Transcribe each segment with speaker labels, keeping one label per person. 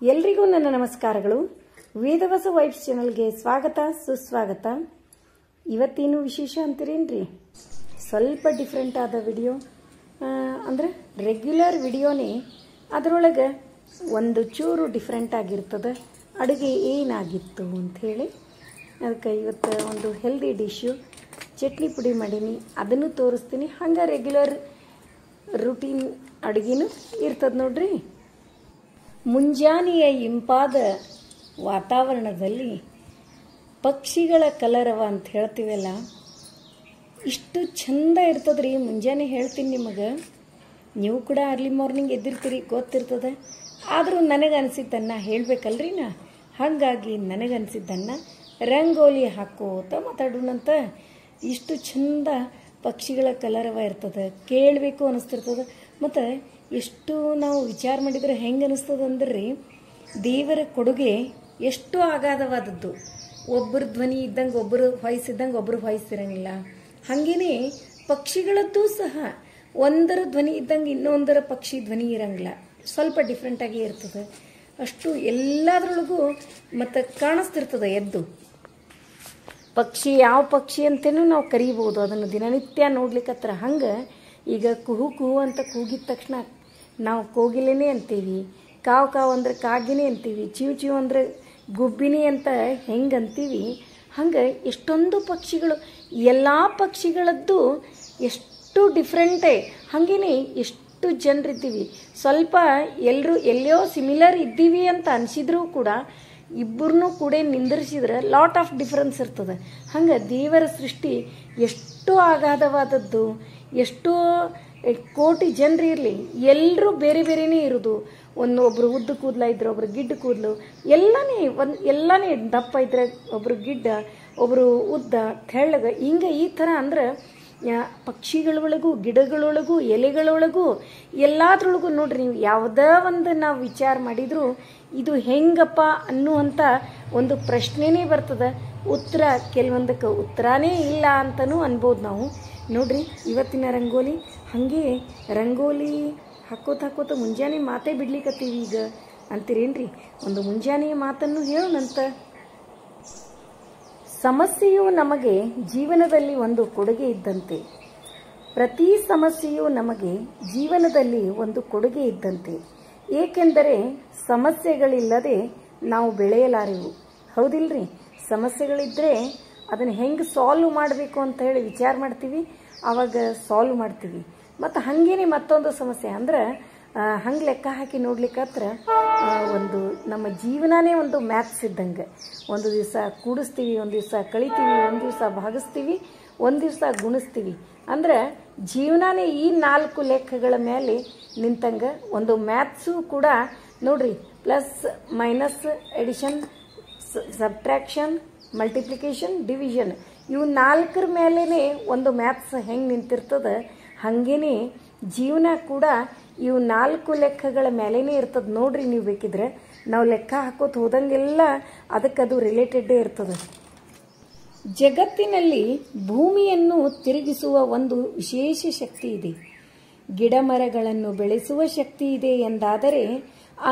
Speaker 1: ಎಲ್ರಿಗೂ ನನ್ನ ನಮಸ್ಕಾರಗಳು. ವೇದವಸ ವೈಬ್ಸ್ ಚಾನೆಲ್ಗೆ ಸ್ವಾಗತ ಸುಸ್ವಾಗತ. ಇವತ್ತೇನು ವಿಶೇಷ ಅಂತೀರೇನ್ರಿ? ಸ್ವಲ್ಪ ಡಿಫ್ರೆಂಟ್ ಆದ ವಿಡಿಯೋ ಅಂದ್ರೆ ರೆಗ್ಯುಲರ್ ವಿಡಿಯೋನೇ, ಅದರೊಳಗೆ ಒಂದು ಚೂರು ಡಿಫ್ರೆಂಟ್ ಆಗಿರ್ತದೆ. ಅಡುಗೆ ಏನಾಗಿತ್ತು ಅಂಥೇಳಿ ಅದಕ್ಕೆ ಇವತ್ತು ಒಂದು ಹೆಲ್ದಿ ಡಿಶ್ಶು ಚಟ್ನಿ ಪುಡಿ ಮಾಡೀನಿ, ಅದನ್ನು ತೋರಿಸ್ತೀನಿ. ಹಂಗೆ ರೆಗ್ಯುಲರ್ ರುಟೀನ್ ಅಡುಗೆನೂ ಇರ್ತದೆ ನೋಡ್ರಿ. ಮುಂಜಾನೆಯ ಇಂಪಾದ ವಾತಾವರಣದಲ್ಲಿ ಪಕ್ಷಿಗಳ ಕಲರವ ಅಂತ ಹೇಳ್ತೀವಲ್ಲ, ಇಷ್ಟು ಚಂದ ಇರ್ತದ್ರಿ. ಮುಂಜಾನೆ ಹೇಳ್ತೀನಿ ನಿಮಗೆ, ನೀವು ಕೂಡ ಅರ್ಲಿ ಮಾರ್ನಿಂಗ್ ಎದ್ದಿರ್ತೀರಿ, ಗೊತ್ತಿರ್ತದೆ. ಆದರೂ ನನಗನ್ಸಿದ್ದನ್ನು ಹೇಳಬೇಕಲ್ರಿ ನಾ. ಹಾಗಾಗಿ ನನಗನ್ಸಿದ್ದನ್ನು ರಂಗೋಲಿ ಹಾಕೋತ ಮಾತಾಡೋಣಂತ. ಇಷ್ಟು ಚಂದ ಪಕ್ಷಿಗಳ ಕಲರವ ಇರ್ತದೆ, ಕೇಳಬೇಕು ಅನ್ನಿಸ್ತಿರ್ತದೆ. ಮತ್ತು ಎಷ್ಟು ನಾವು ವಿಚಾರ ಮಾಡಿದರೆ ಹೆಂಗೆ ಅನ್ನಿಸ್ತದೆ ಅಂದ್ರೆ, ದೇವರ ಕೊಡುಗೆ ಎಷ್ಟು ಅಗಾಧವಾದದ್ದು. ಒಬ್ಬರ ಧ್ವನಿ ಇದ್ದಂಗೆ ಒಬ್ಬರು ವಾಯ್ಸ್ ಇದ್ದಂಗೆ ಒಬ್ಬರು ವಾಯ್ಸ್ ಇರಂಗಿಲ್ಲ. ಹಾಗೇನೆ ಪಕ್ಷಿಗಳದ್ದು ಸಹ ಒಂದರ ಧ್ವನಿ ಇದ್ದಂಗೆ ಇನ್ನೊಂದರ ಪಕ್ಷಿ ಧ್ವನಿ ಇರಂಗಿಲ್ಲ, ಸ್ವಲ್ಪ ಡಿಫ್ರೆಂಟಾಗಿ ಇರ್ತದೆ. ಅಷ್ಟು ಎಲ್ಲದರೊಳಗೂ ಮತ್ತು ಕಾಣಿಸ್ತಿರ್ತದೆ ಎದ್ದು. ಪಕ್ಷಿ ಯಾವ ಪಕ್ಷಿ ಅಂತಲೂ ನಾವು ಕರೀಬೋದು, ಅದನ್ನು ದಿನನಿತ್ಯ ನೋಡ್ಲಿಕ್ಕತ್ರ. ಹಂಗೆ ಈಗ ಕುಹು ಕುಹು ಅಂತ ಕೂಗಿದ ತಕ್ಷಣ ನಾವು ಕೋಗಿಲೆನೇ ಅಂತೀವಿ, ಕಾವು ಕಾವು ಅಂದ್ರೆ ಕಾಗಿನೇ ಅಂತೀವಿ, ಚೀವು ಚೀವು ಅಂದರೆ ಗುಬ್ಬಿನಿ ಅಂತ ಹೆಂಗೆ ಅಂತೀವಿ. ಹಂಗೆ ಎಷ್ಟೊಂದು ಪಕ್ಷಿಗಳು, ಎಲ್ಲ ಪಕ್ಷಿಗಳದ್ದು ಎಷ್ಟು ಡಿಫ್ರೆಂಟೇ. ಹಾಗೇನೆ ಎಷ್ಟು ಜನರಿದ್ದೀವಿ, ಸ್ವಲ್ಪ ಎಲ್ಲರೂ ಎಲ್ಲೋ ಸಿಮಿಲರ್ ಇದ್ದೀವಿ ಅಂತ ಅನಿಸಿದ್ರೂ ಕೂಡ ಇಬ್ಬರನ್ನೂ ಕೂಡ ನಿಂದಿರಿಸಿದ್ರೆ ಲಾಟ್ ಆಫ್ ಡಿಫ್ರೆನ್ಸ್ ಇರ್ತದೆ. ಹಂಗೆ ದೇವರ ಸೃಷ್ಟಿ ಎಷ್ಟು ಅಗಾಧವಾದದ್ದು. ಎಷ್ಟೋ ಕೋಟಿ ಜನರು ಇರಲಿ, ಎಲ್ಲರೂ ಬೇರೆ ಬೇರೆನೇ ಇರೋದು. ಒಬ್ಬರು ಉದ್ದ ಕೂದಲ ಇದ್ರೆ ಒಬ್ರು ಗಿಡ್ಡ ಕೂದಲು, ಎಲ್ಲನೇ ದಪ್ಪ ಇದ್ರೆ ಒಬ್ರು ಗಿಡ್ಡ, ಒಬ್ಬರು ಉದ್ದ ತೆಳ್ಳಗ, ಹಿಂಗೆ ಈ ಥರ. ಅಂದ್ರೆ ಪಕ್ಷಿಗಳೊಳಗೂ ಗಿಡಗಳೊಳಗೂ ಎಲೆಗಳೊಳಗೂ ಎಲ್ಲದ್ರೊಳಗೂ ನೋಡ್ರಿ, ನೀವು ಯಾವುದೇ ಒಂದು ನಾವು ವಿಚಾರ ಮಾಡಿದರೂ ಇದು ಹೆಂಗಪ್ಪ ಅನ್ನುವಂಥ ಒಂದು ಪ್ರಶ್ನೆನೇ ಬರ್ತದೆ. ಉತ್ತರ ಕೆಲವೊಂದಕ್ಕೆ ಉತ್ತರನೇ ಇಲ್ಲ ಅಂತಲೂ ಅನ್ಬೋದು ನಾವು. ನೋಡ್ರಿ ಇವತ್ತಿನ ರಂಗೋಲಿ. ಹಾಗೆ ರಂಗೋಲಿ ಹಾಕೋತ ಮುಂಜಾನೆ ಮಾತೇ ಬಿಡ್ಲಿಕ್ಕತ್ತೀವಿ ಈಗ ಅಂತೀರೇನ್ರಿ? ಒಂದು ಮುಂಜಾನೆಯ ಮಾತನ್ನು ಹೇಳೋಣಂತ. ಸಮಸ್ಯೆಯು ನಮಗೆ ಜೀವನದಲ್ಲಿ ಒಂದು ಕೊಡುಗೆ ಇದ್ದಂತೆ. ಪ್ರತಿ ಸಮಸ್ಯೆಯು ನಮಗೆ ಜೀವನದಲ್ಲಿ ಒಂದು ಕೊಡುಗೆ ಇದ್ದಂತೆ. ಏಕೆಂದರೆ ಸಮಸ್ಯೆಗಳಿಲ್ಲದೆ ನಾವು ಬೆಳೆಯಲಾರೆವು. ಹೌದಿಲ್ರಿ? ಸಮಸ್ಯೆಗಳಿದ್ದರೆ ಅದನ್ನು ಹೆಂಗೆ ಸಾಲ್ವ್ ಮಾಡಬೇಕು ಅಂತ ಹೇಳಿ ವಿಚಾರ ಮಾಡ್ತೀವಿ, ಆವಾಗ ಸಾಲ್ವ್ ಮಾಡ್ತೀವಿ. ಮತ್ತು ಹಾಗೇನೆ ಮತ್ತೊಂದು ಸಮಸ್ಯೆ ಅಂದ್ರೆ ಹಂಗೆ ಲೆಕ್ಕ ಹಾಕಿ ನೋಡ್ಲಿಕ್ಕತ್ರ ಒಂದು ನಮ್ಮ ಜೀವನನೇ ಒಂದು ಮ್ಯಾಥ್ಸ್ ಇದ್ದಂಗೆ. ಒಂದು ದಿವಸ ಕೂಡಿಸ್ತೀವಿ, ಒಂದು ದಿವಸ ಕಳಿತೀವಿ, ಒಂದು ದಿವಸ ಭಾಗಿಸ್ತೀವಿ, ಒಂದು ದಿವಸ ಗುಣಿಸ್ತೀವಿ. ಅಂದ್ರೆ ಜೀವನನೇ ಈ 4 ಲೆಕ್ಕಗಳ ಮೇಲೆ ನಿಂತಂಗೆ. ಒಂದು ಮ್ಯಾಥ್ಸು ಕೂಡ ನೋಡ್ರಿ, plus minus, addition, subtraction, multiplication, division, ಇವು 4 ಮೇಲೇ ಒಂದು ಮ್ಯಾಥ್ಸ್ ಹೆಂಗೆ ನಿಂತಿರ್ತದೆ, ಹಾಗೇನೆ ಜೀವನ ಕೂಡ ಇವು 4 ಲೆಕ್ಕಗಳ ಮೇಲೇನೆ ಇರ್ತದೆ. ನೋಡ್ರಿ, ನೀವು ಬೇಕಿದ್ರೆ ನಾವು ಲೆಕ್ಕ ಹಾಕೋತ ಹೋದಂಗೆಲ್ಲ ಅದಕ್ಕದು ರಿಲೇಟೆಡ್ಡೇ ಇರ್ತದೆ. ಜಗತ್ತಿನಲ್ಲಿ ಭೂಮಿಯನ್ನು ತಿರುಗಿಸುವ ಒಂದು ವಿಶೇಷ ಶಕ್ತಿ ಇದೆ. ಗಿಡ ಮರಗಳನ್ನು ಬೆಳೆಸುವ ಶಕ್ತಿ ಇದೆ ಎಂದಾದರೆ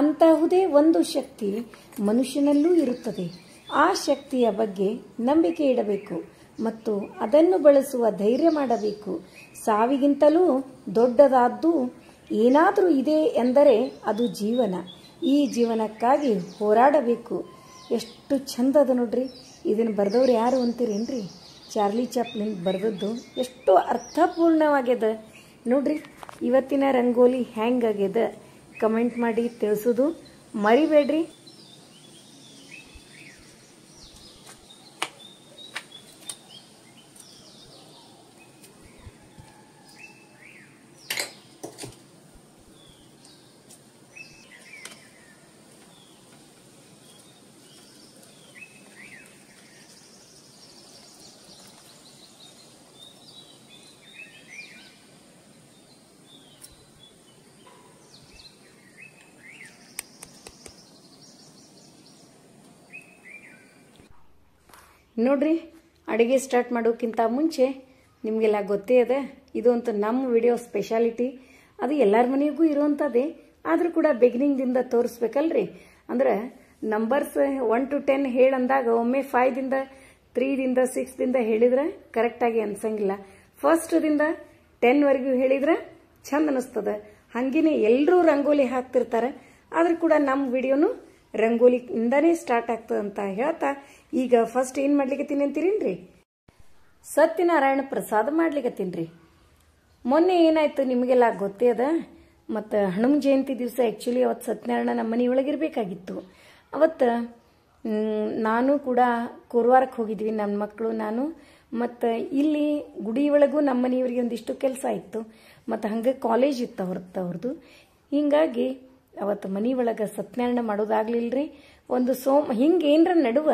Speaker 1: ಅಂತಹುದೇ ಒಂದು ಶಕ್ತಿ ಮನುಷ್ಯನಲ್ಲೂ ಇರುತ್ತದೆ. ಆ ಶಕ್ತಿಯ ಬಗ್ಗೆ ನಂಬಿಕೆ ಇಡಬೇಕು ಮತ್ತು ಅದನ್ನು ಬಳಸುವ ಧೈರ್ಯ ಮಾಡಬೇಕು. ಸಾವಿಗಿಂತಲೂ ದೊಡ್ಡದಾದ್ದು ಏನಾದರೂ ಇದೆ ಎಂದರೆ ಅದು ಜೀವನ. ಈ ಜೀವನಕ್ಕಾಗಿ ಹೋರಾಡಬೇಕು. ಎಷ್ಟು ಚಂದದ ನೋಡ್ರಿ. ಇದನ್ನು ಬರೆದವ್ರು ಯಾರು ಅಂತೀರೇನ್ರಿ? ಚಾರ್ಲಿ ಚಾಪ್ಲಿನ್ ಬರೆದದ್ದು. ಎಷ್ಟು ಅರ್ಥಪೂರ್ಣವಾಗ್ಯದ ನೋಡ್ರಿ. ಇವತ್ತಿನ ರಂಗೋಲಿ ಹ್ಯಾಂಗಾಗ್ಯದ ಕಮೆಂಟ್ ಮಾಡಿ ತಿಳಿಸೋದು ಮರಿಬೇಡ್ರಿ. ನೋಡ್ರಿ, ಅಡುಗೆ ಸ್ಟಾರ್ಟ್ ಮಾಡೋಕ್ಕಿಂತ ಮುಂಚೆ ನಿಮಗೆಲ್ಲ ಗೊತ್ತೇ ಇದೆ, ಇದು ಅಂತೂ ನಮ್ಮ ವಿಡಿಯೋ ಸ್ಪೆಷಾಲಿಟಿ. ಅದು ಎಲ್ಲರ ಮನೆಗೂ ಇರುವಂಥದ್ದೇ. ಆದರೂ ಕೂಡ ಬಿಗಿನಿಂಗ್ದಿಂದ ತೋರಿಸ್ಬೇಕಲ್ರಿ. ಅಂದ್ರೆ ನಂಬರ್ಸ್ 1 to 10 ಹೇಳಂದಾಗ ಒಮ್ಮೆ 5 ದಿಂದ 3 ದಿಂದ 6 ದಿಂದ ಹೇಳಿದ್ರೆ ಕರೆಕ್ಟ್ ಆಗಿ ಅನ್ಸಂಗಿಲ್ಲ. ಫಸ್ಟ್ ದಿಂದ 10 ವರೆಗೂ ಹೇಳಿದ್ರೆ ಚಂದ ಅನಿಸ್ತದ. ಹಂಗೇನೆ ಎಲ್ಲರೂ ರಂಗೋಲಿ ಹಾಕ್ತಿರ್ತಾರೆ. ಆದ್ರೂ ಕೂಡ ನಮ್ಮ ವಿಡಿಯೋನು ರಂಗೋಲಿಯಿಂದಾನೇ ಸ್ಟಾರ್ಟ್ ಆಗ್ತದ ಅಂತ ಹೇಳ್ತಾ ಈಗ ಫಸ್ಟ್ ಏನ್ ಮಾಡ್ಲಿಕತ್ತೀನಿ ಅಂತೀರೇನ್ರಿ, ಸತ್ಯನಾರಾಯಣ ಪ್ರಸಾದ ಮಾಡ್ಲಿಕತ್ತೀನ್ರಿ. ಮೊನ್ನೆ ಏನಾಯ್ತು ನಿಮಗೆಲ್ಲ ಗೊತ್ತೇ ಅದ. ಮತ್ತು ಹನುಮ ಜಯಂತಿ ದಿವಸ ಆ್ಯಕ್ಚುಲಿ ಅವತ್ತು ಸತ್ಯನಾರಾಯಣ ನಮ್ಮ ಮನೆಯೊಳಗಿರಬೇಕಾಗಿತ್ತು. ಅವತ್ತು ನಾನು ಕೂಡ ಕೋರವಾರಕ್ಕೆ ಹೋಗಿದ್ವಿ, ನನ್ನ ಮಕ್ಕಳು ನಾನು. ಮತ್ತು ಇಲ್ಲಿ ಗುಡಿ ಒಳಗೂ ನಮ್ಮ ಮನೆಯವರಿಗೆ ಒಂದಿಷ್ಟು ಕೆಲಸ ಇತ್ತು. ಮತ್ತು ಹಂಗೆ ಕಾಲೇಜ್ ಇತ್ತು ಅವ್ರದ್ದು. ಹೀಗಾಗಿ ಅವತ್ತು ಮನೆ ಒಳಗೆ ಸತ್ಯನಾರಾಯಣ ಮಾಡೋದಾಗ್ಲಿಲ್ರಿ. ಒಂದು ಹಿಂಗೆ ಏನರ ನಡುವ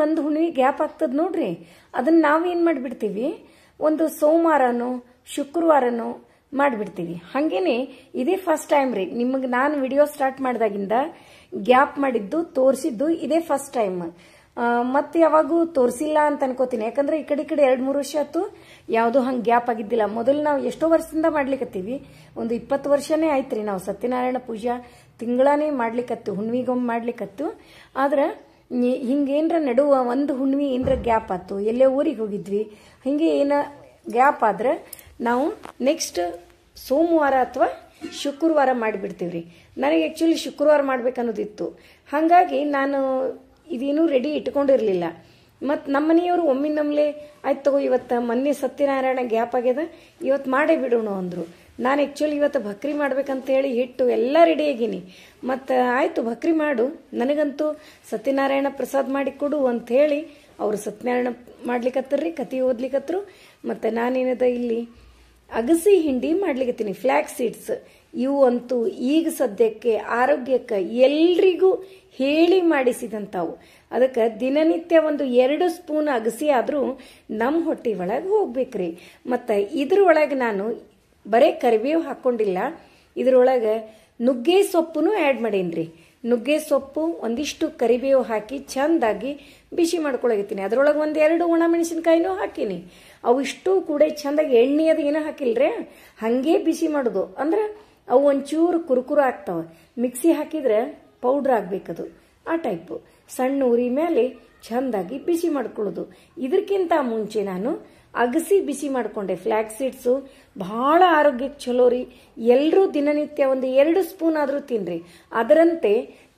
Speaker 1: ಒಂದು ಹುಣ್ವಿ ಗ್ಯಾಪ್ ಆಗ್ತದ ನೋಡ್ರಿ. ಅದನ್ನ ನಾವೇನು ಮಾಡಿಬಿಡ್ತೀವಿ, ಒಂದು ಸೋಮವಾರನೋ ಶುಕ್ರವಾರನೋ ಮಾಡಿಬಿಡ್ತೀವಿ. ಹಾಗೇನೆ ಇದೇ ಫಸ್ಟ್ ಟೈಮ್ ರೀ ನಿಮಗೆ ನಾನು ವಿಡಿಯೋ ಸ್ಟಾರ್ಟ್ ಮಾಡಿದಾಗಿಂದ ಗ್ಯಾಪ್ ಮಾಡಿದ್ದು ತೋರಿಸಿದ್ದು ಇದೇ ಫಸ್ಟ್ ಟೈಮ್. ಮತ್ತೆ ಯಾವಾಗೂ ತೋರಿಸಿಲ್ಲ ಅಂತ ಅನ್ಕೋತೀನಿ. ಯಾಕಂದ್ರೆ ಈ ಕಡೆ 2-3 ವರ್ಷ ಆಯ್ತು ಯಾವುದೋ ಹಂಗೆ ಗ್ಯಾಪ್ ಆಗಿದ್ದಿಲ್ಲ. ಮೊದಲು ನಾವು ಎಷ್ಟೋ ವರ್ಷದಿಂದ ಮಾಡ್ಲಿಕ್ಕತ್ತೀವಿ, ಒಂದು 20 ವರ್ಷನೇ ಆಯ್ತ್ರಿ ನಾವು ಸತ್ಯನಾರಾಯಣ ಪೂಜಾ ತಿಂಗಳಾನೇ ಮಾಡ್ಲಿಕ್ಕತ್ತು, ಹುಣ್ವಿಗೊಮ್ಮೆ ಮಾಡ್ಲಿಕ್ಕತ್ತು. ಆದ್ರೆ ಹಿಂಗೇನ್ರ ನಡುವ ಒಂದು ಹುಣ್ವಿ ಏನರ ಗ್ಯಾಪ್ ಆಯ್ತು, ಎಲ್ಲೇ ಊರಿಗೆ ಹೋಗಿದ್ವಿ, ಹಿಂಗೆ ಏನ ಗ್ಯಾಪ್ ಆದ್ರೆ ನಾವು ನೆಕ್ಸ್ಟ್ ಸೋಮವಾರ ಅಥವಾ ಶುಕ್ರವಾರ ಮಾಡಿಬಿಡ್ತೀವ್ರಿ. ನನಗೆ ಆ್ಯಕ್ಚುಲಿ ಶುಕ್ರವಾರ ಮಾಡ್ಬೇಕನ್ನೋದಿತ್ತು. ಹಾಗಾಗಿ ನಾನು ಇದೇನೂ ರೆಡಿ ಇಟ್ಕೊಂಡಿರಲಿಲ್ಲ. ಮತ್ತು ನಮ್ಮ ಮನೆಯವರು ಒಮ್ಮಿನಮ್ಲೆ ಆಯ್ತು ತಗೋ ಇವತ್ತು ಮೊನ್ನೆ ಸತ್ಯನಾರಾಯಣ ಗ್ಯಾಪ್ ಆಗ್ಯದ ಇವತ್ತು ಮಾಡೇ ಬಿಡೋಣ ಅಂದರು. ನಾನು ಆ್ಯಕ್ಚುಲಿ ಇವತ್ತು ಭಕ್ರಿ ಮಾಡ್ಬೇಕಂತೇಳಿ ಹಿಟ್ಟು ಎಲ್ಲ ರೆಡಿ ಆಗೀನಿ. ಮತ್ತು ಆಯಿತು ಭಕ್ರಿ ಮಾಡು, ನನಗಂತೂ ಸತ್ಯನಾರಾಯಣ ಪ್ರಸಾದ ಮಾಡಿ ಕೊಡು ಅಂಥೇಳಿ ಅವರು ಸತ್ಯನಾರಾಯಣ ಮಾಡ್ಲಿಕ್ಕತ್ತರ್ರಿ, ಕತೆ ಓದ್ಲಿಕ್ಕತ್ರು. ಮತ್ತು ನಾನೇನದ ಇಲ್ಲಿ ಅಗಸಿ ಹಿಂಡಿ ಮಾಡ್ಲಿಕ್ಕತ್ತೀನಿ, ಫ್ಲ್ಯಾಕ್ಸ್ ಸೀಡ್ಸ್. ಇವು ಅಂತೂ ಈಗ ಸದ್ಯಕ್ಕೆ ಆರೋಗ್ಯಕ್ಕೆ ಎಲ್ರಿಗೂ ಹೇಳಿ ಮಾಡಿಸಿದಂಥವು. ಅದಕ್ಕೆ ದಿನನಿತ್ಯ ಒಂದು 2 ಸ್ಪೂನ್ ಅಗಸಿ ಆದರೂ ನಮ್ಮ ಹೊಟ್ಟೆ ಒಳಗೆ ಹೋಗ್ಬೇಕ್ರಿ. ಮತ್ತು ಇದ್ರೊಳಗೆ ನಾನು ಬರೀ ಕರಿಬೇವು ಹಾಕ್ಕೊಂಡಿಲ್ಲ, ಇದ್ರೊಳಗೆ ನುಗ್ಗೆ ಸೊಪ್ಪು ಆ್ಯಡ್ ಮಾಡೇನ್ರಿ. ನುಗ್ಗೆ ಸೊಪ್ಪು ಒಂದಿಷ್ಟು ಕರಿಬೇವು ಹಾಕಿ ಚಂದಾಗಿ ಬಿಸಿ ಮಾಡ್ಕೊಳಗತ್ತೀನಿ. ಅದರೊಳಗೆ 1-2 ಒಣ ಮೆಣಸಿನ್ಕಾಯಿನೂ ಹಾಕೀನಿ. ಅವು ಇಷ್ಟು ಕೂಡ ಚಂದಾಗಿ ಎಣ್ಣೆ ಅದು ಏನೋ ಹಾಕಿಲ್ರಿ, ಹಾಗೆ ಬಿಸಿ ಮಾಡೋದು. ಅಂದ್ರೆ ಅವು ಒಂಚೂರು ಕುರುಕುರು ಆಗ್ತಾವ. ಮಿಕ್ಸಿ ಹಾಕಿದ್ರೆ ಪೌಡ್ರ್ ಆಗ್ಬೇಕದು, ಆ ಟೈಪು. ಸಣ್ಣ ಉರಿ ಮೇಲೆ ಚಂದಾಗಿ ಬಿಸಿ ಮಾಡ್ಕೊಳ್ಳೋದು. ಇದಕ್ಕಿಂತ ಮುಂಚೆ ನಾನು ಅಗಸಿ ಬಿಸಿ ಮಾಡ್ಕೊಂಡೆ. ಫ್ಲ್ಯಾಕ್ಸ್ ಸೀಡ್ಸು ಬಹಳ ಆರೋಗ್ಯಕ್ಕೆ ಚಲೋ ರೀ. ಎಲ್ಲರೂ ದಿನನಿತ್ಯ ಒಂದು 2 ಸ್ಪೂನ್ ಆದರೂ ತಿನ್ರಿ. ಅದರಂತೆ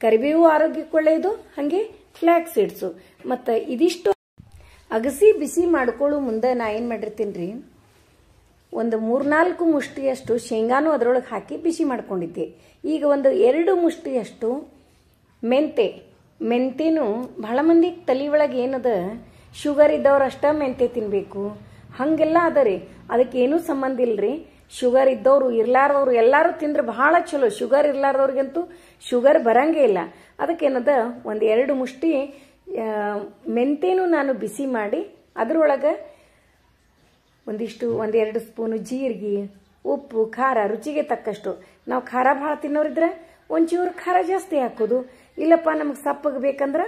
Speaker 1: ಕರಿಬೇವು ಆರೋಗ್ಯಕ್ಕೆ ಒಳ್ಳೆಯದು, ಹಾಗೆ ಫ್ಲ್ಯಾಕ್ಸ್ ಸೀಡ್ಸು. ಮತ್ತು ಇದಿಷ್ಟು ಅಗಸಿ ಬಿಸಿ ಮಾಡ್ಕೊಳ್ಳೋ ಮುಂದೆ ನಾ ಏನು ಮಾಡಿರ್ತೀನಿ ರೀ, ಒಂದು 3-4 ಮುಷ್ಟಿಯಷ್ಟು ಶೇಂಗಾನು ಅದರೊಳಗೆ ಹಾಕಿ ಬಿಸಿ ಮಾಡ್ಕೊಂಡಿದ್ದೆ. ಈಗ ಒಂದು 2 ಮುಷ್ಟಿಯಷ್ಟು ಮೆಂತೆನೂ ಬಹಳ ಮಂದಿ ತಲೆ ಒಳಗೆ ಏನದ ಶುಗರ್ ಇದ್ದವ್ರು ಅಷ್ಟ ಮೆಂತೆ ತಿನ್ನಬೇಕು ಹಾಗೆಲ್ಲ ಅದ ರೀ. ಅದಕ್ಕೇನೂ ಸಂಬಂಧ ಇಲ್ರಿ. ಶುಗರ್ ಇದ್ದವರು ಇರ್ಲಾರ್ದವ್ರು ಎಲ್ಲರೂ ತಿಂದ್ರೆ ಬಹಳ ಚಲೋ. ಶುಗರ್ ಇರ್ಲಾರ್ದವ್ರಿಗಂತೂ ಶುಗರ್ ಬರಂಗೇ ಇಲ್ಲ. ಅದಕ್ಕೇನದ 1-2 ಮುಷ್ಟಿ ಮೆಂತೆನೂ ನಾನು ಬಿಸಿ ಮಾಡಿ ಅದರೊಳಗೆ ಒಂದಿಷ್ಟು 1-2 ಸ್ಪೂನು ಜೀರಿಗೆ, ಉಪ್ಪು, ಖಾರ ರುಚಿಗೆ ತಕ್ಕಷ್ಟು. ನಾವು ಖಾರ ಭಾಳ ತಿನ್ನೋರಿದ್ರೆ ಒಂಚೂರು ಖಾರ ಜಾಸ್ತಿ ಹಾಕೋದು, ಇಲ್ಲಪ್ಪ ನಮಗೆ ಸಪ್ಪಗೆ ಬೇಕಂದ್ರೆ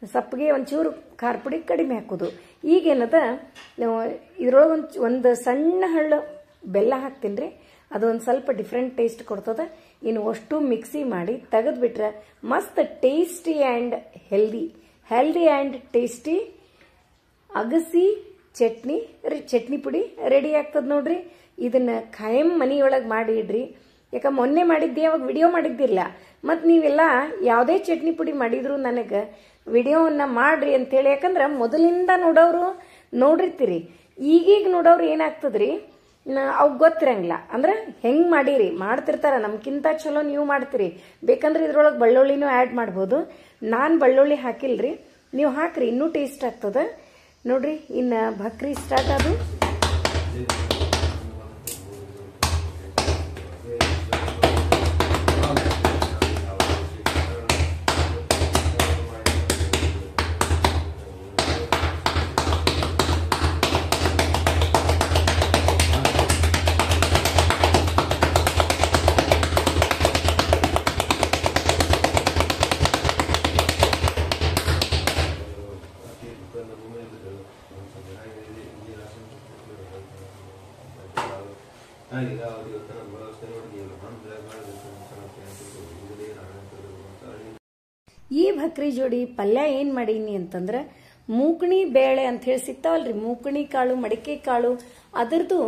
Speaker 1: ಸಪ್ಪಗೆ ಒಂಚೂರು ಖಾರ ಪುಡಿ ಕಡಿಮೆ ಹಾಕೋದು. ಈಗೇನದ ಇದ್ರೊಳಗೆ ಒಂದು ಸಣ್ಣ ಹಳ್ಳ ಬೆಲ್ಲ ಹಾಕ್ತೀನಿ ರೀ. ಅದೊಂದು ಸ್ವಲ್ಪ ಡಿಫ್ರೆಂಟ್ ಟೇಸ್ಟ್ ಕೊಡ್ತದ. ಇನ್ನು ಅಷ್ಟು ಮಿಕ್ಸಿ ಮಾಡಿ ತೆಗೆದ್ಬಿಟ್ರೆ ಮಸ್ತ್ tasty and healthy and tasty ಅಗಸಿ ಚಟ್ನಿ ಪುಡಿ ರೆಡಿ ಆಗ್ತದೆ ನೋಡ್ರಿ. ಇದನ್ನ ಖಾಯಂ ಮನೆಯೊಳಗೆ ಮಾಡಿ ಇಡ್ರಿ. ಯಾಕೆ ಮೊನ್ನೆ ಮಾಡಿದ್ದೆ, ಅವಾಗ ವಿಡಿಯೋ ಮಾಡಿದ್ದಿಲ್ಲ. ಮತ್ತು ನೀವೆಲ್ಲ ಯಾವುದೇ ಚಟ್ನಿ ಪುಡಿ ಮಾಡಿದ್ರು ನನಗೆ ವಿಡಿಯೋವನ್ನು ಮಾಡ್ರಿ ಅಂತೇಳಿ. ಯಾಕಂದ್ರೆ ಮೊದಲಿಂದ ನೋಡೋರು ನೋಡಿರ್ತೀರಿ, ಈಗೀಗ ನೋಡೋರು ಏನಾಗ್ತದ್ರಿ ಅವು ಗೊತ್ತಿರಂಗಿಲ್ಲ. ಅಂದ್ರೆ ಹೆಂಗೆ ಮಾಡಿರಿ ಮಾಡ್ತಿರ್ತಾರ, ನಮ್ಗಿಂತ ಚಲೋ ನೀವು ಮಾಡ್ತೀರಿ. ಬೇಕಂದ್ರೆ ಇದ್ರೊಳಗೆ ಬೆಳ್ಳುಳ್ಳಿನೂ ಆ್ಯಡ್ ಮಾಡ್ಬೋದು. ನಾನು ಬೆಳ್ಳುಳ್ಳಿ ಹಾಕಿಲ್ರಿ, ನೀವು ಹಾಕ್ರಿ, ಇನ್ನೂ ಟೇಸ್ಟ್ ಆಗ್ತದ ನೋಡ್ರಿ. ಇನ್ನು ಭಕ್ರಿ ಸ್ಟಾರ್ಟ್ ಅದು. ಈ ಭಕ್ರಿ ಜೋಡಿ ಪಲ್ಯ ಏನ್ ಮಾಡೀನಿ ಅಂತಂದ್ರ ಮೂಕಣಿ ಬೇಳೆ ಅಂತ ಹೇಳಿ ಸಿಗ್ತಾವಲ್ರಿ, ಮೂಕಣಿ ಕಾಳು, ಮಡಿಕೆ ಕಾಳು, ಅದರದು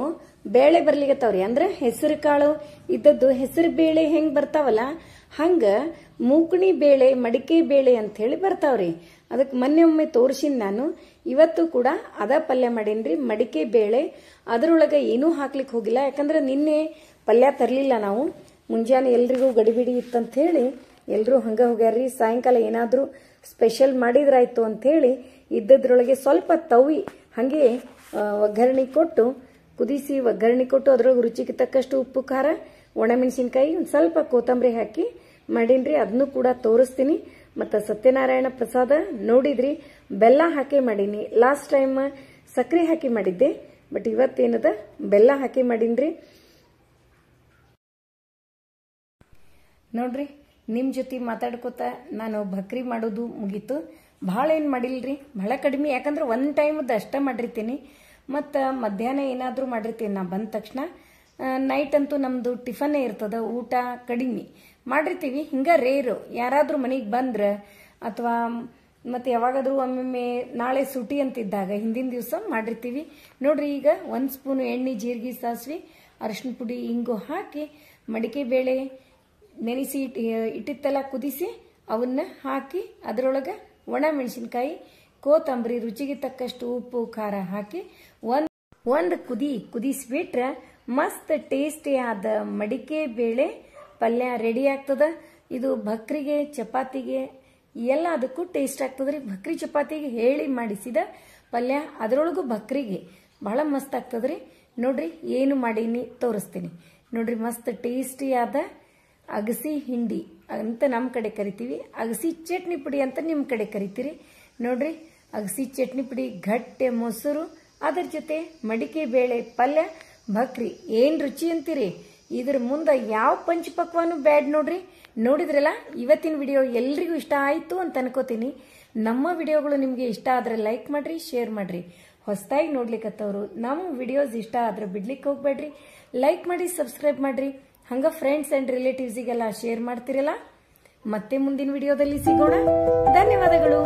Speaker 1: ಬೇಳೆ ಬರ್ಲಿಗತ್ತವ್ರಿ. ಅಂದ್ರೆ ಹೆಸರು ಕಾಳು ಇದ್ದದ್ದು ಹೆಸರು ಬೇಳೆ ಹೆಂಗ್ ಬರ್ತಾವಲ್ಲ ಹಂಗ ಮೂಕಣಿ ಬೇಳೆ, ಮಡಿಕೆ ಬೇಳೆ ಅಂತ ಹೇಳಿ ಬರ್ತಾವ್ರಿ. ಅದಕ್ಕೆ ಮೊನ್ನೆ ಒಮ್ಮೆ ತೋರಿಸಿನ್ ನಾನು. ಇವತ್ತು ಕೂಡ ಅದ ಪಲ್ಯ ಮಾಡೀನ್ರಿ, ಮಡಿಕೆ ಬೇಳೆ. ಅದರೊಳಗೆ ಏನೂ ಹಾಕ್ಲಿಕ್ಕೆ ಹೋಗಿಲ್ಲ, ಯಾಕಂದ್ರೆ ನಿನ್ನೆ ಪಲ್ಯ ತರಲಿಲ್ಲ ನಾವು. ಮುಂಜಾನೆ ಎಲ್ರಿಗೂ ಗಡಿಬಿಡಿ ಇತ್ತಂತ ಹೇಳಿ ಎಲ್ರೂ ಹಂಗ ಹೋಗ್ಯಾರ್ರಿ. ಸಾಯಂಕಾಲ ಏನಾದ್ರೂ ಸ್ಪೆಷಲ್ ಮಾಡಿದ್ರಾಯ್ತು ಅಂತ ಹೇಳಿ ಇದ್ದದ್ರೊಳಗೆ ಸ್ವಲ್ಪ ತವಿ ಹಂಗೆ ಒಗ್ಗರಣೆ ಕೊಟ್ಟು ಕುದಿಸಿ ಒಗ್ಗರಣೆ ಕೊಟ್ಟು ಅದ್ರೊಳಗೆ ರುಚಿಗೆ ತಕ್ಕಷ್ಟು ಉಪ್ಪು, ಖಾರ, ಒಣಮೆಣಸಿನ್ಕಾಯಿ, ಒಂದು ಸ್ವಲ್ಪ ಕೊತ್ತಂಬರಿ ಹಾಕಿ ಮಾಡೀನ್ರಿ. ಅದನ್ನು ಕೂಡ ತೋರಿಸ್ತೀನಿ. ಮತ್ತು ಸತ್ಯನಾರಾಯಣ ಪ್ರಸಾದ ನೋಡಿದ್ರಿ, ಬೆಲ್ಲ ಹಾಕಿ ಮಾಡೀನಿ. ಲಾಸ್ಟ್ ಟೈಮ್ ಸಕ್ಕರೆ ಹಾಕಿ ಮಾಡಿದ್ದೆ, ಬಟ್ ಇವತ್ತೇನದ ಬೆಲ್ಲ ಹಾಕಿ ಮಾಡೀನ್ರಿ. ನೋಡ್ರಿ, ನಿಮ್ಮ ಜೊತೆ ಮಾತಾಡ್ಕೋತ ನಾನು ಭಕ್ರಿ ಮಾಡೋದು ಮುಗೀತು. ಭಾಳ ಏನು ಮಾಡಿಲ್ರಿ, ಭಾಳ ಕಡಿಮೆ. ಯಾಕಂದ್ರೆ ಒಂದು ಟೈಮದ್ದು ಅಷ್ಟ ಮಾಡಿರ್ತೀನಿ, ಮತ್ತು ಮಧ್ಯಾಹ್ನ ಏನಾದರೂ ಮಾಡಿರ್ತೀನಿ ನಾ ಬಂದ ತಕ್ಷಣ. ನೈಟ್ ಅಂತೂ ನಮ್ಮದು ಟಿಫನ್ನೇ ಇರ್ತದ, ಊಟ ಕಡಿಮೆ ಮಾಡಿರ್ತೀವಿ. ಹಿಂಗೆ ರೇರು ಯಾರಾದರೂ ಮನೆಗೆ ಬಂದ್ರೆ ಅಥವಾ ಮತ್ತು ಯಾವಾಗಾದರೂ ಒಮ್ಮೊಮ್ಮೆ ನಾಳೆ ಸುಟಿ ಅಂತಿದ್ದಾಗ ಹಿಂದಿನ ದಿವಸ ಮಾಡಿರ್ತೀವಿ. ನೋಡ್ರಿ, ಈಗ 1 ಸ್ಪೂನು ಎಣ್ಣೆ, ಜೀರಿಗೆ, ಸಾಸಿವೆ, ಅರಿಶಿನ ಪುಡಿ, ಇಂಗು ಹಾಕಿ ಮಡಿಕೆ ಬೇಳೆ ನೆನೆಸಿ ಇಟ್ಟಿತ್ತೆಲ್ಲ ಕುದಿಸಿ ಅವನ್ನ ಹಾಕಿ ಅದರೊಳಗೆ ಒಣ ಮೆಣಸಿನ್ಕಾಯಿ, ಕೊತ್ತಂಬರಿ, ರುಚಿಗೆ ತಕ್ಕಷ್ಟು ಉಪ್ಪು, ಖಾರ ಹಾಕಿ ಒಂದು ಕುದಿಸ್ಬಿಟ್ರೆ ಮಸ್ತ್ ಟೇಸ್ಟಿ ಆದ ಮಡಿಕೆ ಬೇಳೆ ಪಲ್ಯ ರೆಡಿ ಆಗ್ತದ. ಇದು ಭಕ್ರಿಗೆ, ಚಪಾತಿಗೆ ಎಲ್ಲ ಅದಕ್ಕೂ ಟೇಸ್ಟ್ ಆಗ್ತದ್ರಿ. ಭಕ್ರಿ ಚಪಾತಿಗೆ ಹೇಳಿ ಮಾಡಿಸಿದ ಪಲ್ಯ, ಅದರೊಳಗೂ ಭಕ್ರಿಗೆ ಬಹಳ ಮಸ್ತ್ ಆಗ್ತದ್ರಿ. ನೋಡ್ರಿ, ಏನು ಮಾಡೀನಿ ತೋರಿಸ್ತೀನಿ. ನೋಡ್ರಿ, ಮಸ್ತ್ ಟೇಸ್ಟಿ ಆದ ಅಗಸಿ ಹಿಂಡಿ ಅಂತ ನಮ್ಮ ಕಡೆ ಕರಿತೀವಿ, ಅಗಸಿ ಚಟ್ನಿ ಪುಡಿ ಅಂತ ನಿಮ್ಮ ಕಡೆ ಕರಿತೀರಿ. ನೋಡ್ರಿ, ಅಗಸಿ ಚಟ್ನಿ ಪುಡಿ, ಗಟ್ಟೆ ಮೊಸರು, ಅದರ ಜೊತೆ ಮಡಿಕೆ ಬೇಳೆ ಪಲ್ಯ, ಭಕ್ರಿ. ಏನ್ ರುಚಿ ಅಂತೀರಿ? ಇದ್ರ ಮುಂದೆ ಯಾವ ಪಂಚಪಕ್ವಾನು ಬ್ಯಾಡ್ ನೋಡ್ರಿ. ನೋಡಿದ್ರಲ್ಲ, ಇವತ್ತಿನ ವಿಡಿಯೋ ಎಲ್ರಿಗೂ ಇಷ್ಟ ಆಯ್ತು ಅಂತ ಅನ್ಕೋತೀನಿ. ನಮ್ಮ ವಿಡಿಯೋಗಳು ನಿಮ್ಗೆ ಇಷ್ಟ ಆದ್ರೆ ಲೈಕ್ ಮಾಡ್ರಿ, ಶೇರ್ ಮಾಡ್ರಿ. ಹೊಸದಾಗಿ ನೋಡ್ಲಿಕ್ಕತ್ತವ್ರು ನಮ್ಮ ವಿಡಿಯೋಸ್ ಇಷ್ಟ ಆದ್ರೆ ಬಿಡ್ಲಿಕ್ಕೆ ಹೋಗ್ಬೇಡ್ರಿ. ಲೈಕ್ ಮಾಡಿ, ಸಬ್ಸ್ಕ್ರೈಬ್ ಮಾಡ್ರಿ. ಹಂಗ ಫ್ರೆಂಡ್ಸ್ ಅಂಡ್ ರಿಲೇಟಿವ್ಸಿಗೆಲ್ಲ ಶೇರ್ ಮಾಡ್ತಿರಲ್ಲ. ಮತ್ತೆ ಮುಂದಿನ ವಿಡಿಯೋದಲ್ಲಿ ಸಿಗೋಣ. ಧನ್ಯವಾದಗಳು.